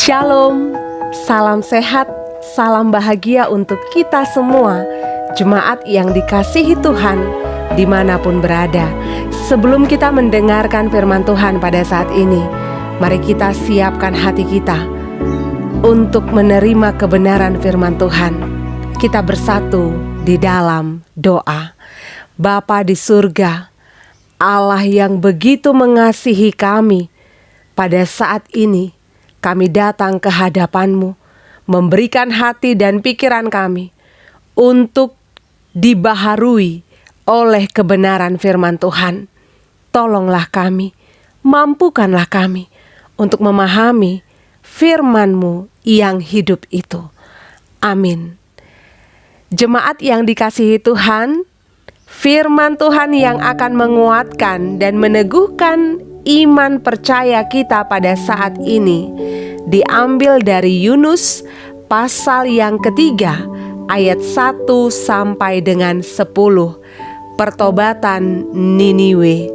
Shalom, salam sehat, salam bahagia untuk kita semua, jemaat yang dikasihi Tuhan dimanapun berada. Sebelum kita mendengarkan firman Tuhan pada saat ini, mari kita siapkan hati kita untuk menerima kebenaran firman Tuhan. Kita bersatu di dalam doa. Bapa di surga, Allah yang begitu mengasihi kami, pada saat ini kami datang ke hadapan-Mu, memberikan hati dan pikiran kami untuk dibaharui oleh kebenaran firman Tuhan. Tolonglah kami, mampukanlah kami untuk memahami firman-Mu yang hidup itu. Amin. Jemaat yang dikasihi Tuhan, firman Tuhan yang akan menguatkan dan meneguhkan iman percaya kita pada saat ini diambil dari Yunus pasal yang ketiga ayat 1 sampai dengan 10. Pertobatan Niniwe.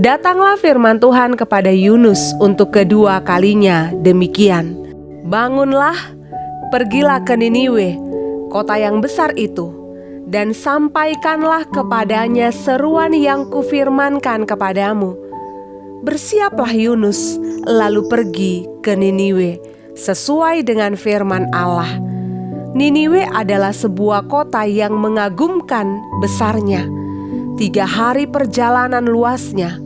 Datanglah firman Tuhan kepada Yunus untuk kedua kalinya demikian. Bangunlah, pergilah ke Niniwe, kota yang besar itu, dan sampaikanlah kepadanya seruan yang kufirmankan kepadamu. Bersiaplah Yunus, lalu pergi ke Niniwe sesuai dengan firman Allah. Niniwe adalah sebuah kota yang mengagumkan besarnya. 3 hari perjalanan luasnya.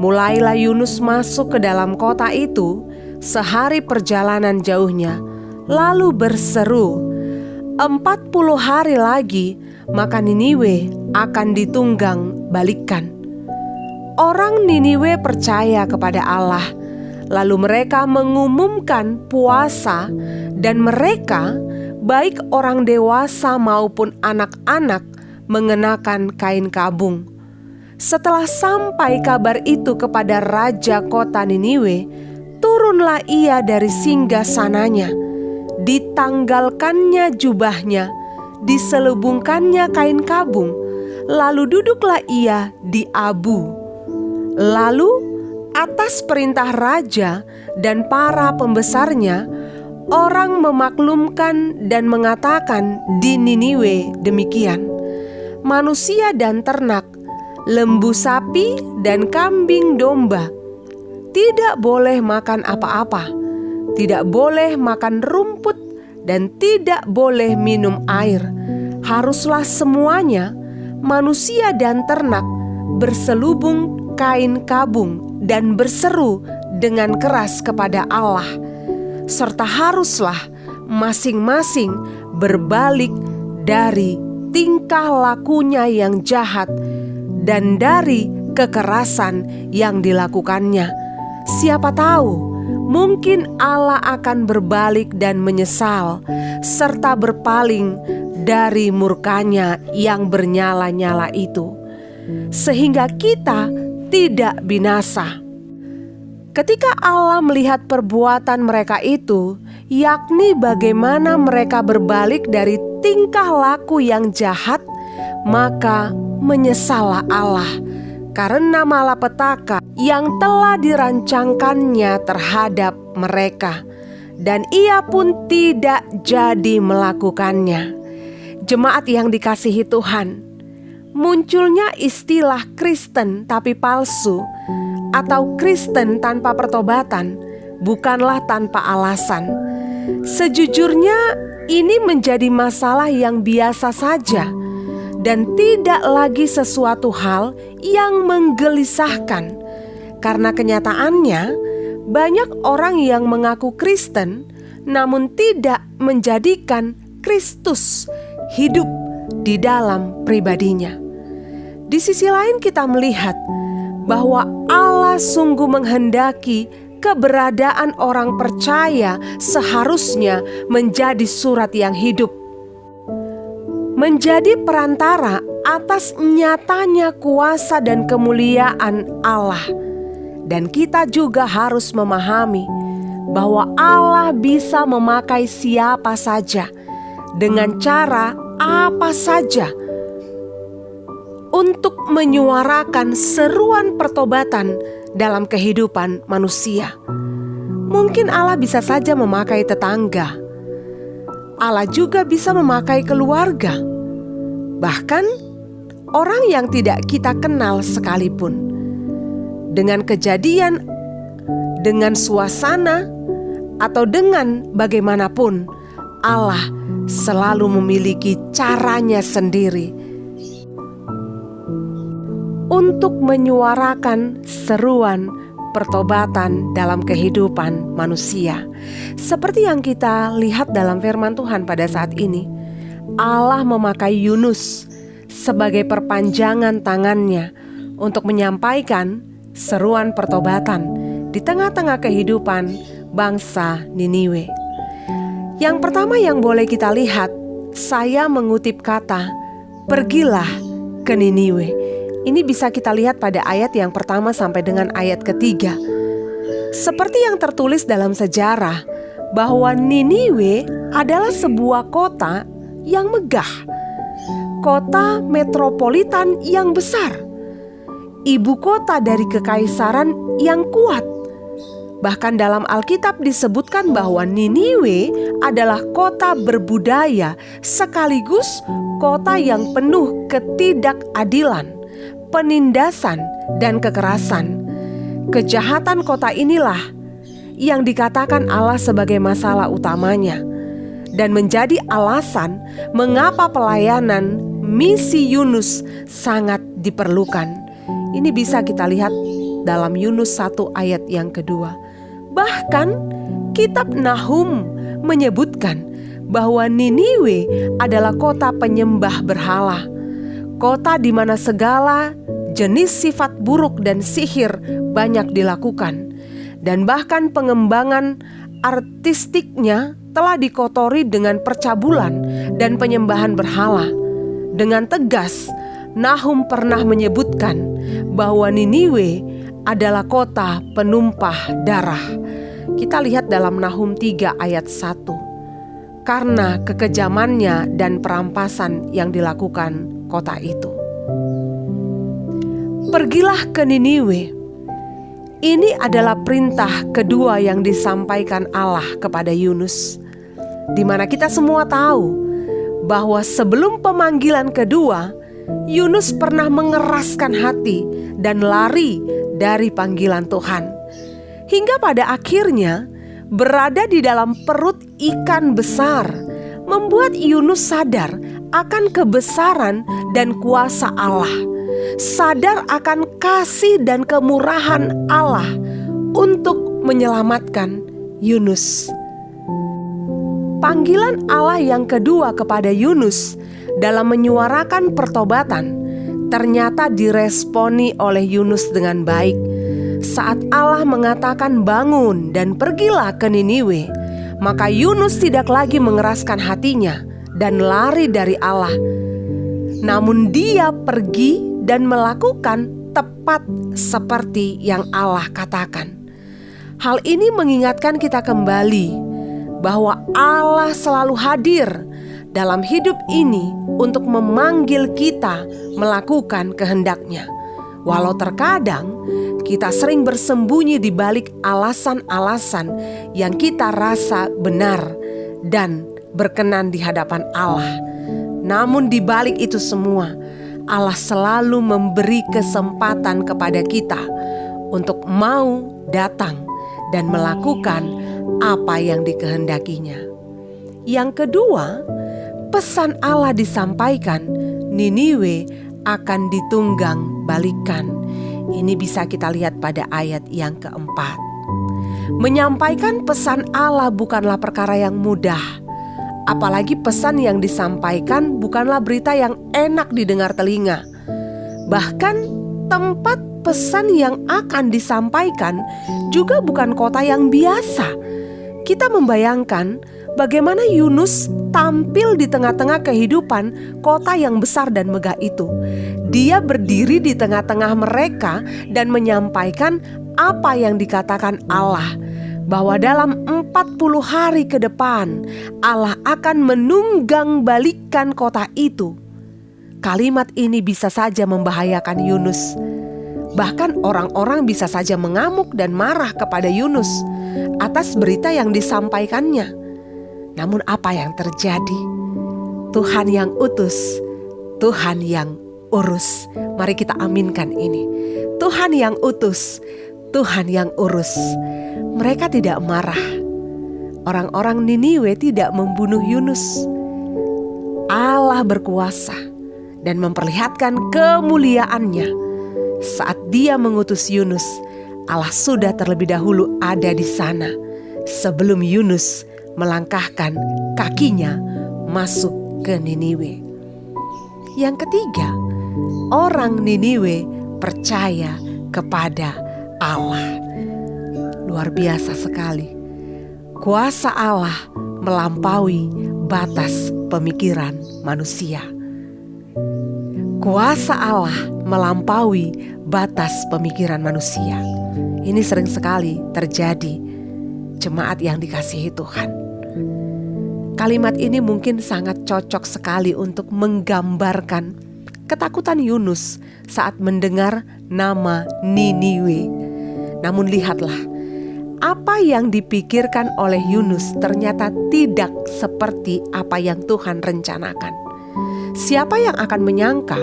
Mulailah Yunus masuk ke dalam kota itu, sehari perjalanan jauhnya, lalu berseru, 40 hari lagi, maka Niniwe akan ditunggang balikan. Orang Niniwe percaya kepada Allah, lalu mereka mengumumkan puasa, dan mereka, baik orang dewasa maupun anak-anak, mengenakan kain kabung. Setelah sampai kabar itu kepada raja kota Niniwe, turunlah ia dari singgasananya, ditanggalkannya jubahnya, diselubungkannya kain kabung, lalu duduklah ia di abu. Lalu atas perintah raja dan para pembesarnya, orang memaklumkan dan mengatakan di Niniwe demikian: manusia dan ternak, lembu sapi dan kambing domba tidak boleh makan apa-apa, tidak boleh makan rumput, dan tidak boleh minum air. Haruslah semuanya, manusia dan ternak, berselubung kain kabung dan berseru dengan keras kepada Allah, serta haruslah masing-masing berbalik dari tingkah lakunya yang jahat dan dari kekerasan yang dilakukannya. Siapa tahu, mungkin Allah akan berbalik dan menyesal, serta berpaling dari murkanya yang bernyala-nyala itu, sehingga kita tidak binasa. Ketika Allah melihat perbuatan mereka itu, yakni bagaimana mereka berbalik dari tingkah laku yang jahat, maka menyesallah Allah karena malapetaka yang telah dirancangkannya terhadap mereka, dan ia pun tidak jadi melakukannya. Jemaat yang dikasihi Tuhan, munculnya istilah Kristen tapi palsu atau Kristen tanpa pertobatan bukanlah tanpa alasan. Sejujurnya ini menjadi masalah yang biasa saja dan tidak lagi sesuatu hal yang menggelisahkan, karena kenyataannya banyak orang yang mengaku Kristen namun tidak menjadikan Kristus hidup di dalam pribadinya. Di sisi lain kita melihat bahwa Allah sungguh menghendaki keberadaan orang percaya seharusnya menjadi surat yang hidup, menjadi perantara atas nyatanya kuasa dan kemuliaan Allah. Dan kita juga harus memahami bahwa Allah bisa memakai siapa saja, dengan cara apa saja, untuk menyuarakan seruan pertobatan dalam kehidupan manusia. Mungkin Allah bisa saja memakai tetangga. Allah juga bisa memakai keluarga. Bahkan orang yang tidak kita kenal sekalipun. Dengan kejadian, dengan suasana, atau dengan bagaimanapun, Allah selalu memiliki caranya sendiri untuk menyuarakan seruan pertobatan dalam kehidupan manusia. Seperti yang kita lihat dalam firman Tuhan pada saat ini, Allah memakai Yunus sebagai perpanjangan tangannya untuk menyampaikan seruan pertobatan di tengah-tengah kehidupan bangsa Niniwe. Yang pertama yang boleh kita lihat, saya mengutip kata, "Pergilah ke Niniwe." Ini bisa kita lihat pada ayat yang pertama sampai dengan ayat ketiga. Seperti yang tertulis dalam sejarah, bahwa Niniwe adalah sebuah kota yang megah, kota metropolitan yang besar, ibu kota dari kekaisaran yang kuat. Bahkan dalam Alkitab disebutkan bahwa Niniwe adalah kota berbudaya sekaligus kota yang penuh ketidakadilan, penindasan, dan kekerasan. Kejahatan kota inilah yang dikatakan Allah sebagai masalah utamanya dan menjadi alasan mengapa pelayanan misi Yunus sangat diperlukan. Ini bisa kita lihat dalam Yunus 1 ayat yang kedua. Bahkan kitab Nahum menyebutkan bahwa Niniwe adalah kota penyembah berhala, kota di mana segala jenis sifat buruk dan sihir banyak dilakukan, dan bahkan pengembangan artistiknya telah dikotori dengan percabulan dan penyembahan berhala. Dengan tegas, Nahum pernah menyebutkan bahwa Niniwe adalah kota penumpah darah. Kita lihat dalam Nahum 3 ayat 1. Karena kekejamannya dan perampasan yang dilakukan kota itu. Pergilah ke Niniwe. Ini adalah perintah kedua yang disampaikan Allah kepada Yunus, di mana kita semua tahu bahwa sebelum pemanggilan kedua, Yunus pernah mengeraskan hati dan lari dari panggilan Tuhan, hingga pada akhirnya berada di dalam perut ikan besar, membuat Yunus sadar akan kebesaran dan kuasa Allah, sadar akan kasih dan kemurahan Allah untuk menyelamatkan Yunus. Panggilan Allah yang kedua kepada Yunus dalam menyuarakan pertobatan ternyata diresponi oleh Yunus dengan baik. Saat Allah mengatakan bangun dan pergilah ke Niniwe, maka Yunus tidak lagi mengeraskan hatinya dan lari dari Allah. Namun dia pergi dan melakukan tepat seperti yang Allah katakan. Hal ini mengingatkan kita kembali bahwa Allah selalu hadir dalam hidup ini untuk memanggil kita melakukan kehendak-Nya. Walau terkadang kita sering bersembunyi di balik alasan-alasan yang kita rasa benar dan berkenan di hadapan Allah. Namun di balik itu semua, Allah selalu memberi kesempatan kepada kita untuk mau datang dan melakukan apa yang dikehendakinya. Yang kedua, pesan Allah disampaikan, Niniwe akan ditunggang balikan. Ini bisa kita lihat pada ayat yang keempat. Menyampaikan pesan Allah bukanlah perkara yang mudah. Apalagi pesan yang disampaikan bukanlah berita yang enak didengar telinga. Bahkan tempat pesan yang akan disampaikan juga bukan kota yang biasa. Kita membayangkan bagaimana Yunus tampil di tengah-tengah kehidupan kota yang besar dan megah itu. Dia berdiri di tengah-tengah mereka dan menyampaikan apa yang dikatakan Allah, bahwa dalam 40 hari ke depan Allah akan menunggang balikan kota itu. Kalimat ini bisa saja membahayakan Yunus. Bahkan orang-orang bisa saja mengamuk dan marah kepada Yunus atas berita yang disampaikannya. Namun apa yang terjadi? Tuhan yang utus, Tuhan yang urus. Mari kita aminkan ini. Tuhan yang utus, Tuhan yang urus. Mereka tidak marah. Orang-orang Niniwe tidak membunuh Yunus. Allah berkuasa dan memperlihatkan kemuliaannya. Saat Dia mengutus Yunus, Allah sudah terlebih dahulu ada di sana sebelum Yunus melangkahkan kakinya masuk ke Niniwe. Yang ketiga, orang Niniwe percaya kepada Allah. Luar biasa sekali. Kuasa Allah melampaui batas pemikiran manusia. Kuasa Allah melampaui batas pemikiran manusia. Ini sering sekali terjadi, jemaat yang dikasihi Tuhan. Kalimat ini mungkin sangat cocok sekali untuk menggambarkan ketakutan Yunus saat mendengar nama Niniwe. Namun lihatlah, apa yang dipikirkan oleh Yunus ternyata tidak seperti apa yang Tuhan rencanakan. Siapa yang akan menyangka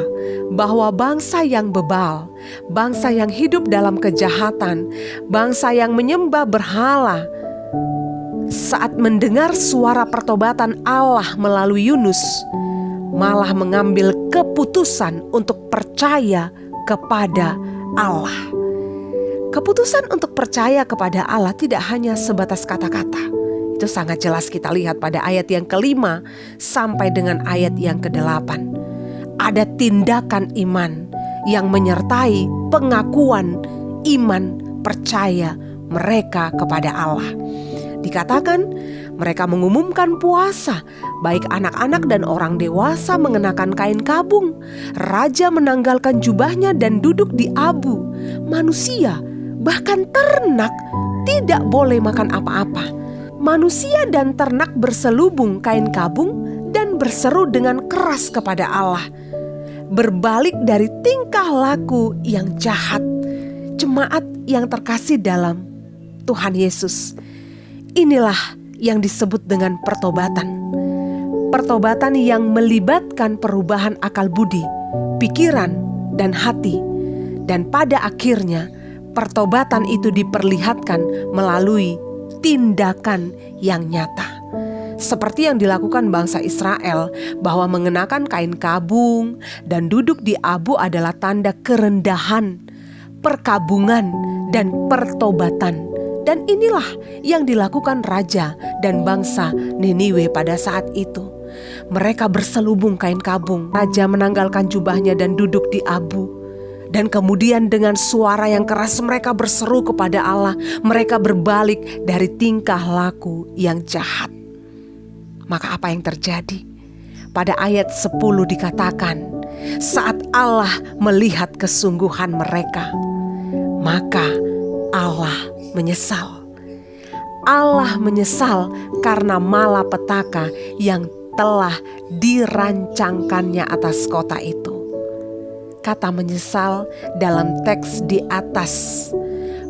bahwa bangsa yang bebal, bangsa yang hidup dalam kejahatan, bangsa yang menyembah berhala, saat mendengar suara pertobatan Allah melalui Yunus, malah mengambil keputusan untuk percaya kepada Allah. Keputusan untuk percaya kepada Allah tidak hanya sebatas kata-kata. Itu sangat jelas kita lihat pada ayat yang ke-5 sampai dengan ayat yang ke-8. Ada tindakan iman yang menyertai pengakuan iman percaya mereka kepada Allah. Dikatakan mereka mengumumkan puasa, baik anak-anak dan orang dewasa mengenakan kain kabung. Raja menanggalkan jubahnya dan duduk di abu. Manusia, bahkan ternak, tidak boleh makan apa-apa. Manusia dan ternak berselubung kain kabung dan berseru dengan keras kepada Allah. Berbalik dari tingkah laku yang jahat. Jemaat yang terkasih dalam Tuhan Yesus, inilah yang disebut dengan pertobatan. Pertobatan yang melibatkan perubahan akal budi, pikiran, dan hati. Dan pada akhirnya pertobatan itu diperlihatkan melalui tindakan yang nyata. Seperti yang dilakukan bangsa Israel, bahwa mengenakan kain kabung dan duduk di abu adalah tanda kerendahan, perkabungan, dan pertobatan. Dan inilah yang dilakukan raja dan bangsa Niniwe pada saat itu. Mereka berselubung kain kabung. Raja menanggalkan jubahnya dan duduk di abu. Dan kemudian dengan suara yang keras mereka berseru kepada Allah. Mereka berbalik dari tingkah laku yang jahat. Maka apa yang terjadi? Pada ayat 10 dikatakan, saat Allah melihat kesungguhan mereka, maka Allah menyesal. Allah menyesal karena malapetaka yang telah dirancangkannya atas kota itu. Kata menyesal dalam teks di atas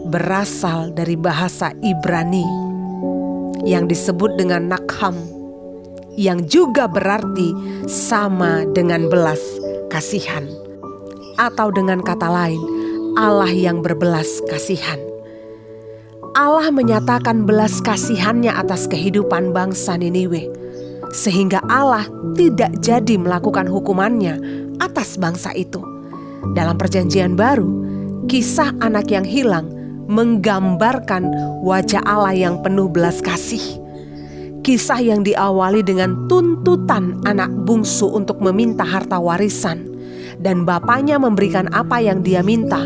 berasal dari bahasa Ibrani yang disebut dengan nakham, yang juga berarti sama dengan belas kasihan, atau dengan kata lain, Allah yang berbelas kasihan. Allah menyatakan belas kasihannya atas kehidupan bangsa Niniwe, sehingga Allah tidak jadi melakukan hukumannya atas bangsa itu. Dalam Perjanjian Baru, kisah anak yang hilang menggambarkan wajah Allah yang penuh belas kasih. Kisah yang diawali dengan tuntutan anak bungsu untuk meminta harta warisan, dan bapaknya memberikan apa yang dia minta.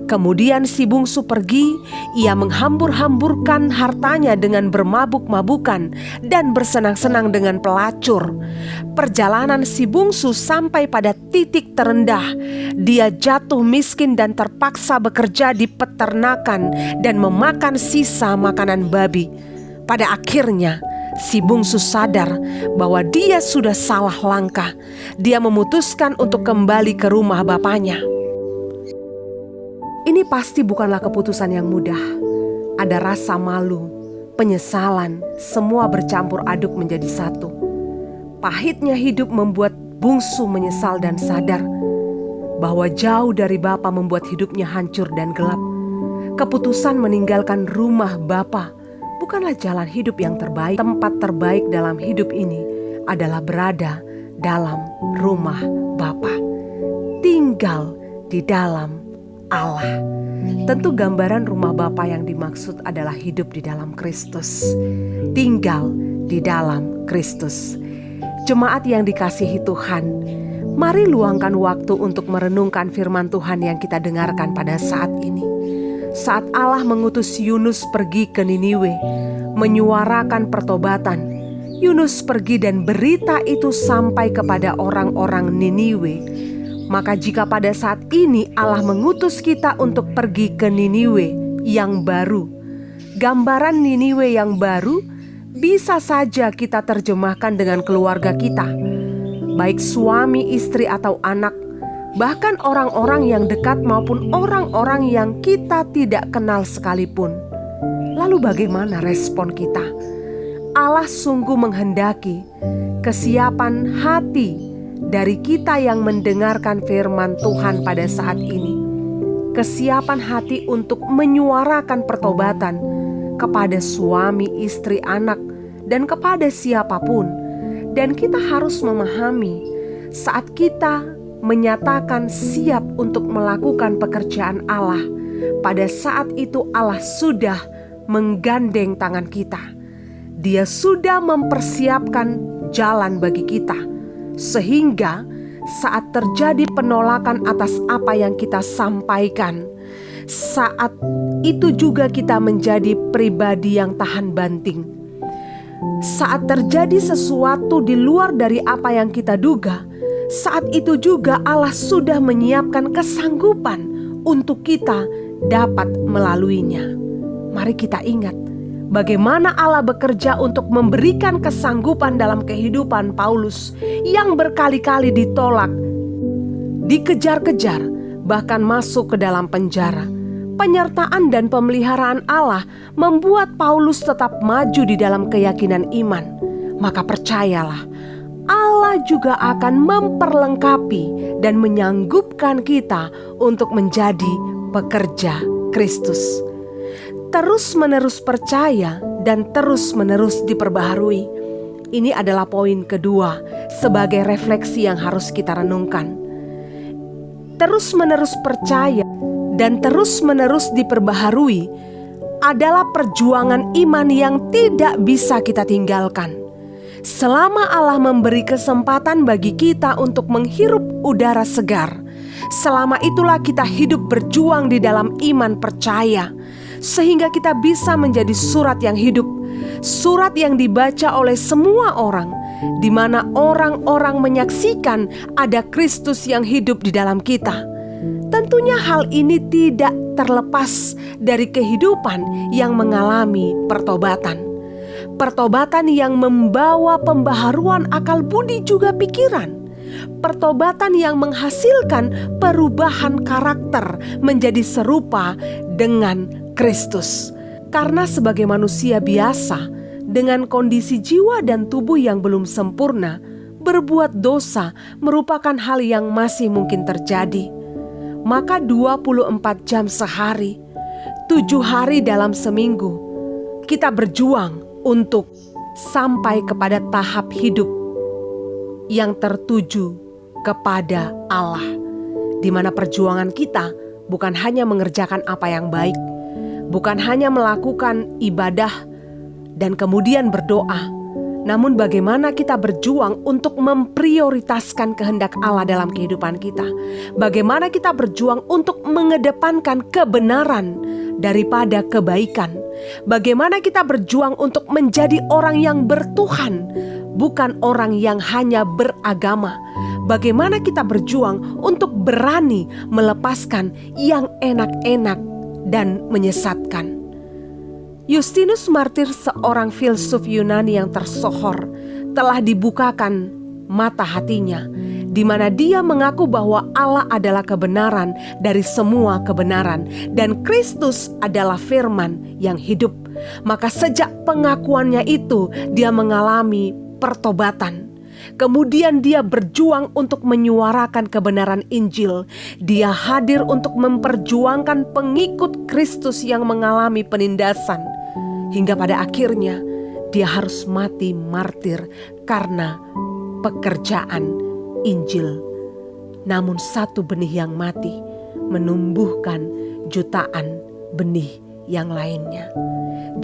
Kemudian si bungsu pergi, ia menghambur-hamburkan hartanya dengan bermabuk-mabukan dan bersenang-senang dengan pelacur. Perjalanan si bungsu sampai pada titik terendah. Dia jatuh miskin dan terpaksa bekerja di peternakan dan memakan sisa makanan babi. Pada akhirnya si bungsu sadar bahwa dia sudah salah langkah. Dia memutuskan untuk kembali ke rumah bapaknya. Ini pasti bukanlah keputusan yang mudah. Ada rasa malu, penyesalan, semua bercampur aduk menjadi satu. Pahitnya hidup membuat bungsu menyesal dan sadar bahwa jauh dari Bapa membuat hidupnya hancur dan gelap. Keputusan meninggalkan rumah Bapa bukanlah jalan hidup yang terbaik. Tempat terbaik dalam hidup ini adalah berada dalam rumah Bapa, tinggal di dalam Allah. Tentu gambaran rumah Bapa yang dimaksud adalah hidup di dalam Kristus, tinggal di dalam Kristus. Jemaat yang dikasihi Tuhan, mari luangkan waktu untuk merenungkan firman Tuhan yang kita dengarkan pada saat ini. Saat Allah mengutus Yunus pergi ke Niniwe, menyuarakan pertobatan, Yunus pergi dan berita itu sampai kepada orang-orang Niniwe. Maka jika pada saat ini Allah mengutus kita untuk pergi ke Niniwe yang baru, gambaran Niniwe yang baru bisa saja kita terjemahkan dengan keluarga kita, baik suami, istri, atau anak, bahkan orang-orang yang dekat maupun orang-orang yang kita tidak kenal sekalipun. Lalu bagaimana respon kita? Allah sungguh menghendaki kesiapan hati dari kita yang mendengarkan firman Tuhan pada saat ini. Kesiapan hati untuk menyuarakan pertobatan kepada suami, istri, anak, dan kepada siapapun. Dan kita harus memahami saat kita menyatakan siap untuk melakukan pekerjaan Allah, pada saat itu Allah sudah menggandeng tangan kita. Dia sudah mempersiapkan jalan bagi kita, sehingga saat terjadi penolakan atas apa yang kita sampaikan, saat itu juga kita menjadi pribadi yang tahan banting. Saat terjadi sesuatu di luar dari apa yang kita duga, saat itu juga Allah sudah menyiapkan kesanggupan untuk kita dapat melaluinya. Mari kita ingat bagaimana Allah bekerja untuk memberikan kesanggupan dalam kehidupan Paulus yang berkali-kali ditolak, dikejar-kejar, bahkan masuk ke dalam penjara. Penyertaan dan pemeliharaan Allah membuat Paulus tetap maju di dalam keyakinan iman. Maka percayalah, Allah juga akan memperlengkapi dan menyanggupkan kita untuk menjadi pekerja Kristus. Terus-menerus percaya dan terus-menerus diperbaharui. Ini adalah poin kedua sebagai refleksi yang harus kita renungkan. Terus-menerus percaya dan terus-menerus diperbaharui adalah perjuangan iman yang tidak bisa kita tinggalkan. Selama Allah memberi kesempatan bagi kita untuk menghirup udara segar, selama itulah kita hidup berjuang di dalam iman percaya, sehingga kita bisa menjadi surat yang hidup, surat yang dibaca oleh semua orang, di mana orang-orang menyaksikan ada Kristus yang hidup di dalam kita. Tentunya hal ini tidak terlepas dari kehidupan yang mengalami pertobatan. Pertobatan yang membawa pembaharuan akal budi juga pikiran. Pertobatan yang menghasilkan perubahan karakter menjadi serupa dengan Kristus. Karena sebagai manusia biasa, dengan kondisi jiwa dan tubuh yang belum sempurna, berbuat dosa merupakan hal yang masih mungkin terjadi. Maka 24 jam sehari, 7 hari dalam seminggu, kita berjuang untuk sampai kepada tahap hidup yang tertuju kepada Allah, di mana perjuangan kita bukan hanya mengerjakan apa yang baik, bukan hanya melakukan ibadah dan kemudian berdoa, namun bagaimana kita berjuang untuk memprioritaskan kehendak Allah dalam kehidupan kita. Bagaimana kita berjuang untuk mengedepankan kebenaran daripada kebaikan. Bagaimana kita berjuang untuk menjadi orang yang bertuhan, bukan orang yang hanya beragama. Bagaimana kita berjuang untuk berani melepaskan yang enak-enak dan menyesatkan. Justinus Martir, seorang filsuf Yunani yang tersohor, telah dibukakan mata hatinya. di mana dia mengaku bahwa Allah adalah kebenaran dari semua kebenaran dan Kristus adalah firman yang hidup. Maka sejak pengakuannya itu dia mengalami pertobatan. Kemudian dia berjuang untuk menyuarakan kebenaran Injil. Dia hadir untuk memperjuangkan pengikut Kristus yang mengalami penindasan. Hingga pada akhirnya dia harus mati martir karena pekerjaan Injil. Namun satu benih yang mati menumbuhkan jutaan benih yang lainnya.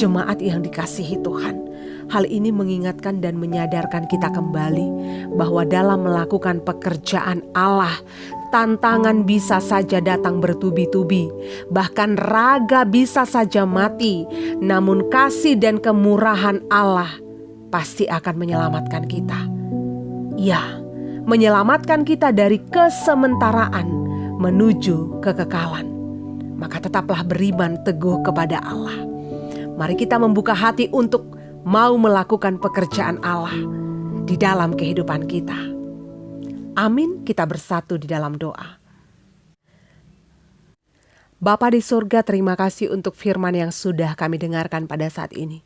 Jemaat yang dikasihi Tuhan, hal ini mengingatkan dan menyadarkan kita kembali bahwa dalam melakukan pekerjaan Allah, tantangan bisa saja datang bertubi-tubi, bahkan raga bisa saja mati. Namun kasih dan kemurahan Allah pasti akan menyelamatkan kita. Ya, menyelamatkan kita dari kesementaraan menuju kekekalan. Maka tetaplah beriman teguh kepada Allah. Mari kita membuka hati untuk mau melakukan pekerjaan Allah di dalam kehidupan kita. Amin, kita bersatu di dalam doa. Bapa di surga, terima kasih untuk firman yang sudah kami dengarkan pada saat ini.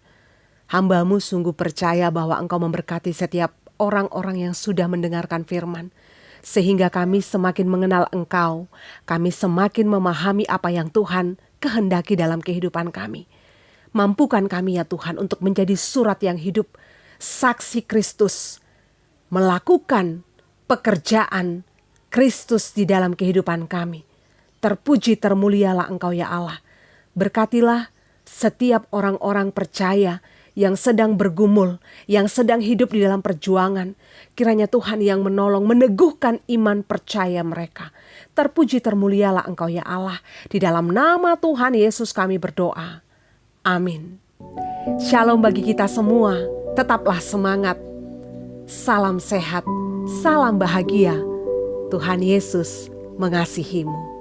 Hamba-Mu sungguh percaya bahwa Engkau memberkati setiap orang-orang yang sudah mendengarkan firman. Sehingga kami semakin mengenal Engkau, kami semakin memahami apa yang Tuhan kehendaki dalam kehidupan kami. Mampukan kami ya Tuhan untuk menjadi surat yang hidup, saksi Kristus, melakukan pekerjaan Kristus di dalam kehidupan kami. Terpuji termulialah Engkau ya Allah. Berkatilah setiap orang-orang percaya yang sedang bergumul, yang sedang hidup di dalam perjuangan. Kiranya Tuhan yang menolong, meneguhkan iman percaya mereka. Terpuji termulialah Engkau ya Allah. Di dalam nama Tuhan Yesus kami berdoa. Amin. Shalom bagi kita semua. Tetaplah semangat. Salam sehat, salam bahagia. Tuhan Yesus mengasihimu.